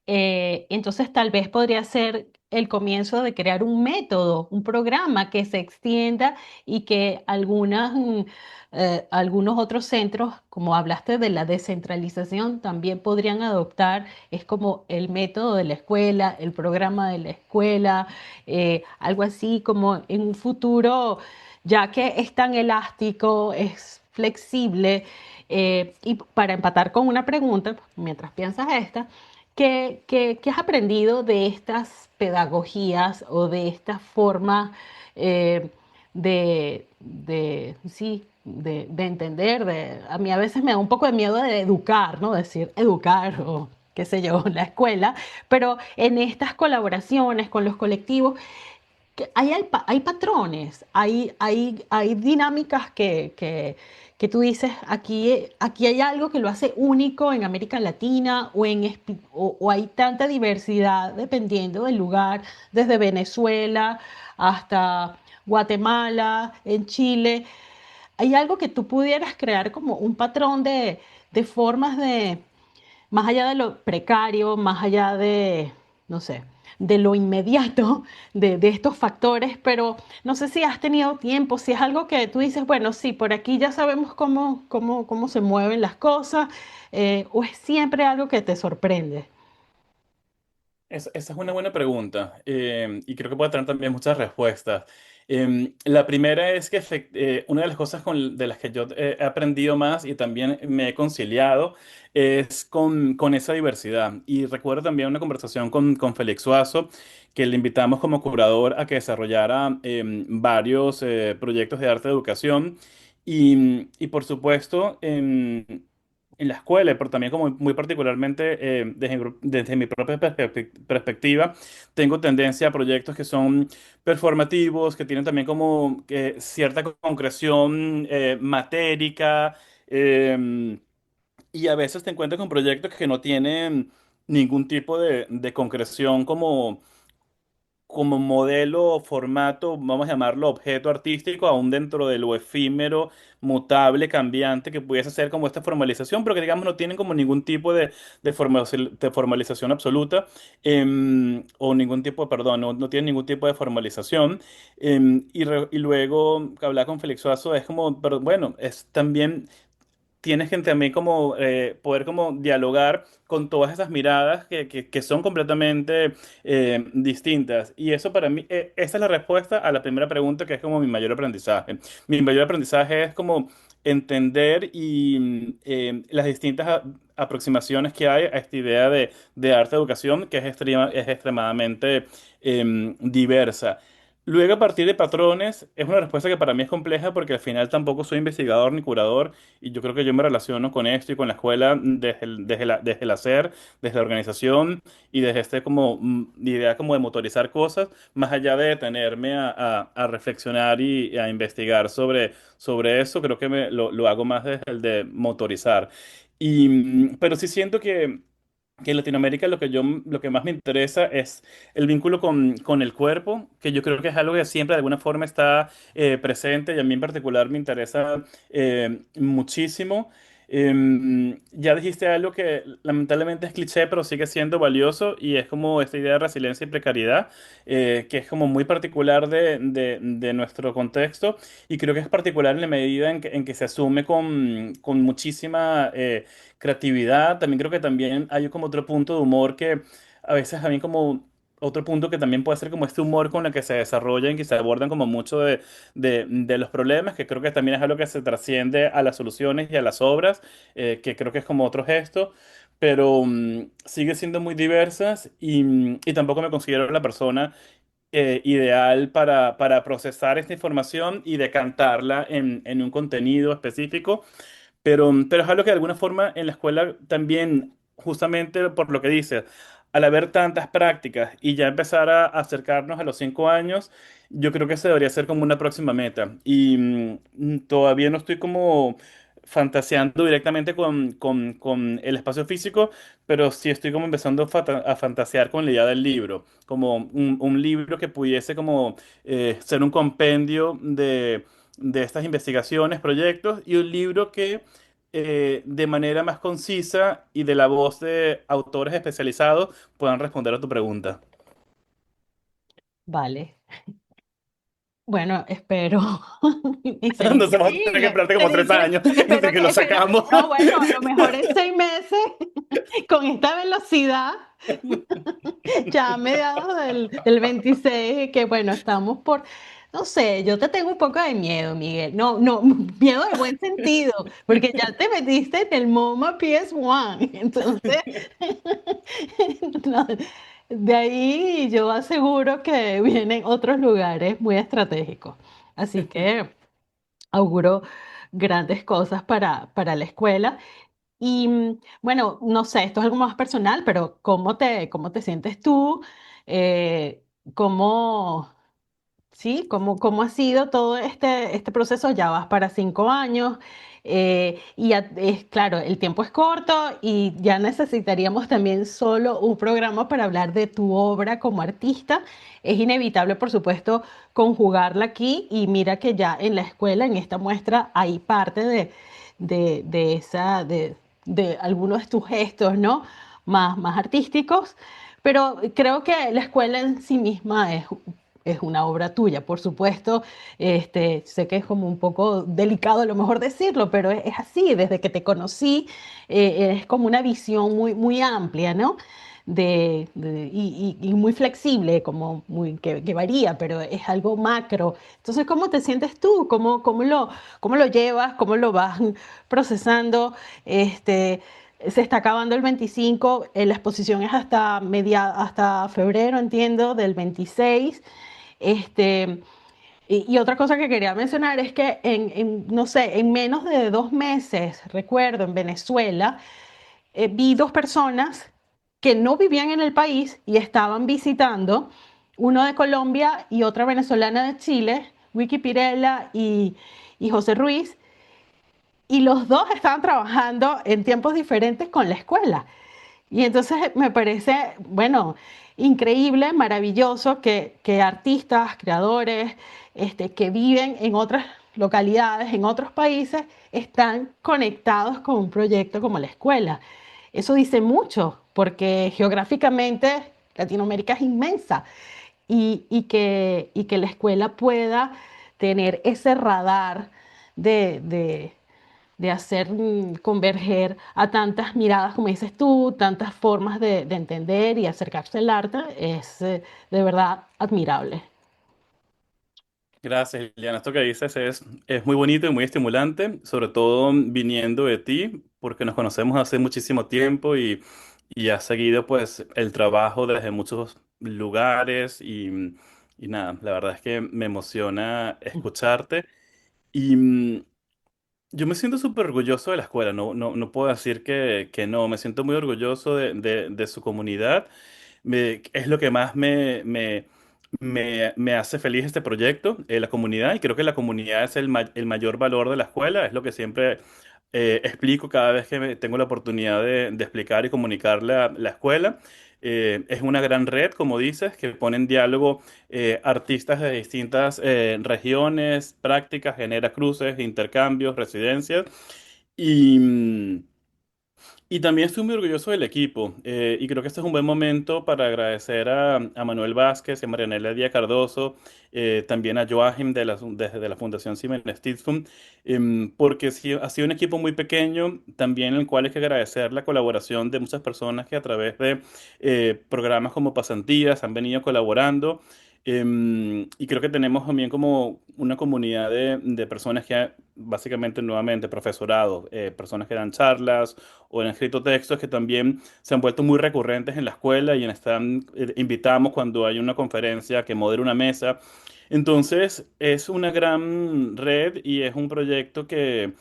Entonces, tal vez podría ser el comienzo de crear un método, un programa que se extienda y que algunos otros centros, como hablaste de la descentralización, también podrían adoptar. Es como el método de la escuela, el programa de la escuela, algo así como en un futuro, ya que es tan elástico, es flexible. Y para empatar con una pregunta, mientras piensas esta, ¿qué has aprendido de estas pedagogías o de estas formas eh, sí, de entender? A mí a veces me da un poco de miedo de educar, ¿no? Decir educar o qué sé yo, la escuela, pero en estas colaboraciones con los colectivos, hay patrones, hay dinámicas que tú dices, aquí hay algo que lo hace único en América Latina o hay tanta diversidad dependiendo del lugar, desde Venezuela hasta Guatemala, en Chile. ¿Hay algo que tú pudieras crear como un patrón de formas de, más allá de lo precario, más allá de, no sé, de lo inmediato, de estos factores, pero no sé si has tenido tiempo, si es algo que tú dices, bueno, sí, por aquí ya sabemos cómo se mueven las cosas, o es siempre algo que te sorprende? Esa es una buena pregunta y creo que puede tener también muchas respuestas. La primera es que una de las cosas de las que yo he aprendido más y también me he conciliado es con esa diversidad. Y recuerdo también una conversación con Félix Suazo, que le invitamos como curador a que desarrollara varios proyectos de arte de educación. Y por supuesto, en la escuela, pero también como muy particularmente desde mi propia perspectiva, tengo tendencia a proyectos que son performativos, que tienen también como cierta concreción matérica, eh, y a veces te encuentras con proyectos que no tienen ningún tipo de concreción como modelo o formato, vamos a llamarlo objeto artístico, aún dentro de lo efímero, mutable, cambiante, que pudiese ser como esta formalización, pero que digamos no tienen como ningún tipo de formalización absoluta, o ningún tipo, perdón, no tienen ningún tipo de formalización. Y luego hablar con Félix Suazo es como, pero bueno, es también tienes que también como poder como dialogar con todas esas miradas que son completamente distintas. Y eso para mí, esa es la respuesta a la primera pregunta, que es como mi mayor aprendizaje. Mi mayor aprendizaje es como entender las distintas aproximaciones que hay a esta idea de arte educación, que es extremadamente diversa. Luego, a partir de patrones, es una respuesta que para mí es compleja porque al final tampoco soy investigador ni curador y yo creo que yo me relaciono con esto y con la escuela desde el hacer, desde la organización y desde este como idea como de motorizar cosas, más allá de detenerme a reflexionar y a investigar sobre eso, creo que lo hago más desde el de motorizar. Pero sí siento que en Latinoamérica lo que más me interesa es el vínculo con el cuerpo, que yo creo que es algo que siempre de alguna forma está presente y a mí en particular me interesa muchísimo. Ya dijiste algo que lamentablemente es cliché, pero sigue siendo valioso y es como esta idea de resiliencia y precariedad, que es como muy particular de nuestro contexto y creo que es particular en la medida en que se asume con muchísima creatividad. También creo que también hay como otro punto de humor que a veces a mí como otro punto que también puede ser como este humor con el que se desarrollan, que se abordan como mucho de los problemas, que creo que también es algo que se trasciende a las soluciones y a las obras, que creo que es como otro gesto, pero sigue siendo muy diversas y tampoco me considero la persona ideal para procesar esta información y decantarla en un contenido específico. Pero es algo que de alguna forma en la escuela también, justamente por lo que dices, al haber tantas prácticas y ya empezar a acercarnos a los 5 años, yo creo que esa debería ser como una próxima meta. Todavía no estoy como fantaseando directamente con el espacio físico, pero sí estoy como empezando a fantasear con la idea del libro, como un libro que pudiese como ser un compendio de estas investigaciones, proyectos y un libro que de manera más concisa y de la voz de autores especializados puedan responder a tu pregunta. Vale. Bueno, espero. Y sería Entonces vamos a tener que increíble, esperarte como sería 3 años espero entre que lo espero, sacamos. no, bueno, a lo mejor en 6 meses, con esta velocidad, ya a mediados del 26 que bueno, estamos por, no sé, yo te tengo un poco de miedo, Miguel. No, no, miedo de buen sentido, porque ya te metiste en el MoMA PS1. Entonces, no, de ahí yo aseguro que vienen otros lugares muy estratégicos. Así que auguro grandes cosas para la escuela. Y bueno, no sé, esto es algo más personal, pero cómo te sientes tú? ¿Cómo? ¿sí? ¿Cómo ha sido todo este proceso? Ya vas para 5 años y ya es claro, el tiempo es corto y ya necesitaríamos también solo un programa para hablar de tu obra como artista. Es inevitable, por supuesto, conjugarla aquí y mira que ya en la escuela, en esta muestra, hay parte de algunos de tus gestos, ¿no? Más artísticos. Pero creo que la escuela en sí misma es una obra tuya, por supuesto. Sé que es como un poco delicado a lo mejor decirlo, pero es así. Desde que te conocí, es como una visión muy amplia, ¿no? Y muy flexible, como que varía, pero es algo macro. Entonces, ¿cómo te sientes tú? ¿Cómo lo llevas? ¿Cómo lo vas procesando? Este, Se está acabando el 25, la exposición es hasta febrero, entiendo, del 26. Este, y otra cosa que quería mencionar es que no sé, en menos de 2 meses, recuerdo, en Venezuela, vi dos personas que no vivían en el país y estaban visitando, uno de Colombia y otra venezolana de Chile, Vicky Pirela y José Ruiz, y los dos estaban trabajando en tiempos diferentes con la escuela. Y entonces me parece, bueno, increíble, maravilloso que artistas, creadores, que viven en otras localidades, en otros países, están conectados con un proyecto como la escuela. Eso dice mucho, porque geográficamente Latinoamérica es inmensa y que la escuela pueda tener ese radar de hacer converger a tantas miradas, como dices tú, tantas formas de entender y acercarse al arte, es de verdad admirable. Gracias, Liliana. Esto que dices es muy bonito y muy estimulante, sobre todo viniendo de ti, porque nos conocemos hace muchísimo tiempo y has seguido pues el trabajo desde muchos lugares y nada, la verdad es que me emociona escucharte y yo me siento súper orgulloso de la escuela, no puedo decir que no, me siento muy orgulloso de su comunidad. Es lo que más me hace feliz este proyecto, la comunidad, y creo que la comunidad es el mayor valor de la escuela, es lo que siempre explico cada vez que tengo la oportunidad de explicar y comunicar la escuela. Es una gran red, como dices, que pone en diálogo artistas de distintas regiones, prácticas, genera cruces, intercambios, residencias. Y, y también estoy muy orgulloso del equipo y creo que este es un buen momento para agradecer a Manuel Vázquez y a Marianela Díaz Cardoso, también a Joachim desde la Fundación Simon Stiftung, porque sí, ha sido un equipo muy pequeño, también en el cual hay que agradecer la colaboración de muchas personas que a través de programas como pasantías han venido colaborando. Y creo que tenemos también como una comunidad de personas que básicamente nuevamente profesorado, personas que dan charlas o han escrito textos que también se han vuelto muy recurrentes en la escuela y invitamos cuando hay una conferencia que modera una mesa. Entonces es una gran red y es un proyecto que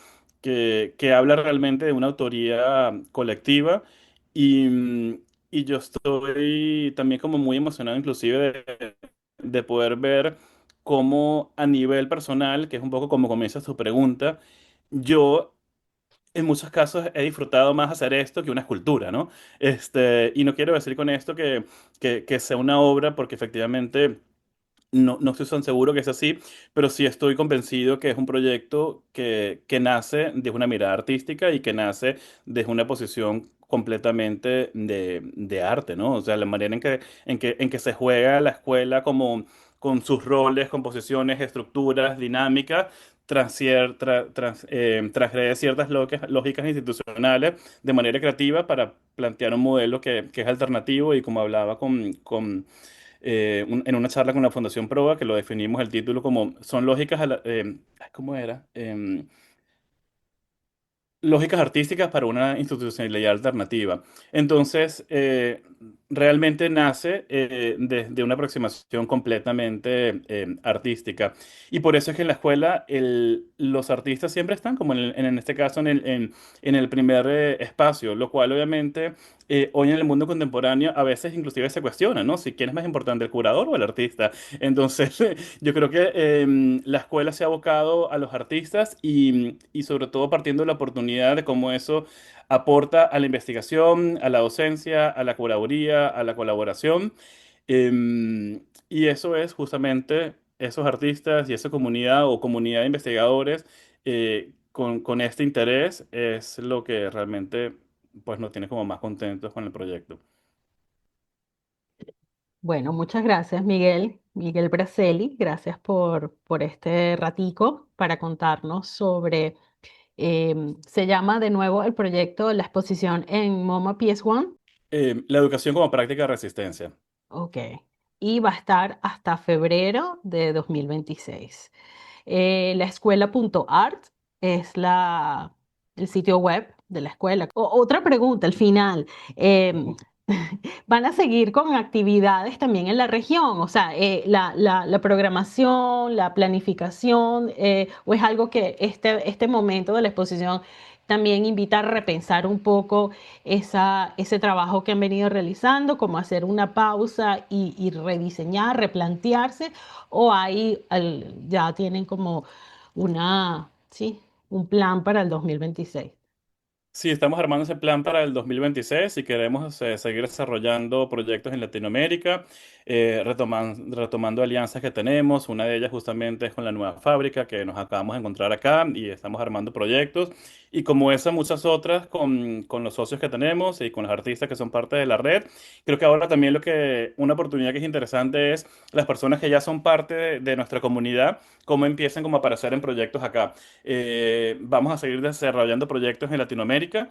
habla realmente de una autoría colectiva y yo estoy también como muy emocionado inclusive de poder ver cómo a nivel personal, que es un poco como comienza tu pregunta, yo en muchos casos he disfrutado más hacer esto que una escultura, ¿no? Y no quiero decir con esto que sea una obra, porque efectivamente no estoy tan seguro que es así, pero sí estoy convencido que es un proyecto que nace desde una mirada artística y que nace desde una posición completamente de arte, ¿no? O sea, la manera en que se juega la escuela como con sus roles, composiciones, estructuras, dinámicas, transgrede ciertas lógicas institucionales de manera creativa para plantear un modelo que es alternativo y como hablaba en una charla con la Fundación Proa, que lo definimos el título como son lógicas, ¿cómo era? Lógicas artísticas para una institucionalidad alternativa. Entonces, realmente nace de una aproximación completamente artística. Y por eso es que en la escuela los artistas siempre están, como en este caso, en el primer espacio, lo cual obviamente hoy en el mundo contemporáneo a veces inclusive se cuestiona, ¿no? Si quién es más importante, el curador o el artista. Entonces, yo creo que la escuela se ha abocado a los artistas y sobre todo partiendo de la oportunidad de cómo eso aporta a la investigación, a la docencia, a la curaduría, a la colaboración. Y eso es justamente esos artistas y esa comunidad o comunidad de investigadores con este interés es lo que realmente pues, nos tiene como más contentos con el proyecto. Bueno, muchas gracias, Miguel. Miguel Braceli, gracias por este ratico para contarnos sobre, se llama de nuevo el proyecto, la exposición en MoMA PS1. La educación como práctica de resistencia. Ok. Y va a estar hasta febrero de 2026. La escuela.art es el sitio web de la escuela. Otra pregunta al final. em, ¿Van a seguir con actividades también en la región? O sea, la programación, la planificación, o es algo que este momento de la exposición también invita a repensar un poco ese trabajo que han venido realizando, como hacer una pausa y rediseñar, replantearse, o ahí ya tienen como sí, un plan para el 2026. Sí, estamos armando ese plan para el 2026 y queremos seguir desarrollando proyectos en Latinoamérica, retomando alianzas que tenemos. Una de ellas justamente es con la nueva fábrica que nos acabamos de encontrar acá y estamos armando proyectos. Y como esa, muchas otras con los socios que tenemos y con los artistas que son parte de la red. Creo que ahora también una oportunidad que es interesante es las personas que ya son parte de nuestra comunidad, cómo empiezan como a aparecer en proyectos acá. Vamos a seguir desarrollando proyectos en Latinoamérica,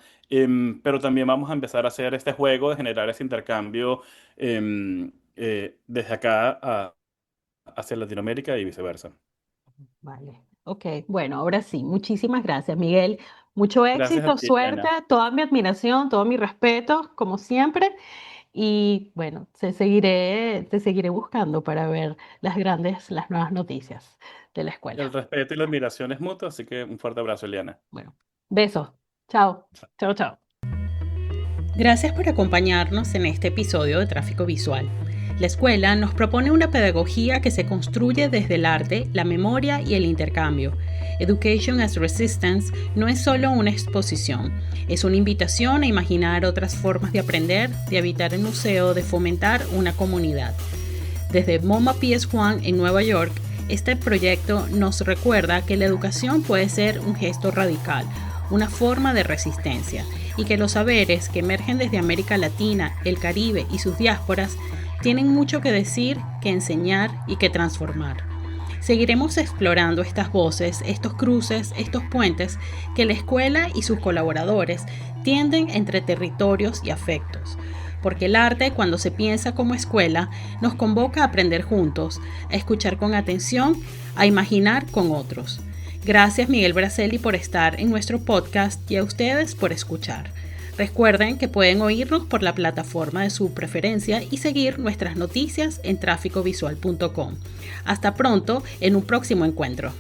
pero también vamos a empezar a hacer este juego de generar ese intercambio desde acá hacia Latinoamérica y viceversa. Vale, ok. Bueno, ahora sí, muchísimas gracias, Miguel. Mucho Gracias a éxito, ti, suerte, Elena. toda mi admiración, todo mi respeto, como siempre. Y bueno, te seguiré buscando para ver las nuevas noticias de la El escuela. respeto y la admiración es mutua, así que un fuerte abrazo, Eliana. Bueno, besos. Chao. Chao, chao. Gracias por acompañarnos en este episodio de Tráfico Visual. La escuela nos propone una pedagogía que se construye desde el arte, la memoria y el intercambio. Education as Resistance no es solo una exposición, es una invitación a imaginar otras formas de aprender, de habitar el museo, de fomentar una comunidad. Desde MoMA PS1 en Nueva York, este proyecto nos recuerda que la educación puede ser un gesto radical, una forma de resistencia, y que los saberes que emergen desde América Latina, el Caribe y sus diásporas tienen mucho que decir, que enseñar y que transformar. Seguiremos explorando estas voces, estos cruces, estos puentes que la escuela y sus colaboradores tienden entre territorios y afectos. Porque el arte, cuando se piensa como escuela, nos convoca a aprender juntos, a escuchar con atención, a imaginar con otros. Gracias, Miguel Braceli, por estar en nuestro podcast y a ustedes por escuchar. Recuerden que pueden oírnos por la plataforma de su preferencia y seguir nuestras noticias en tráficovisual.com. Hasta pronto en un próximo encuentro.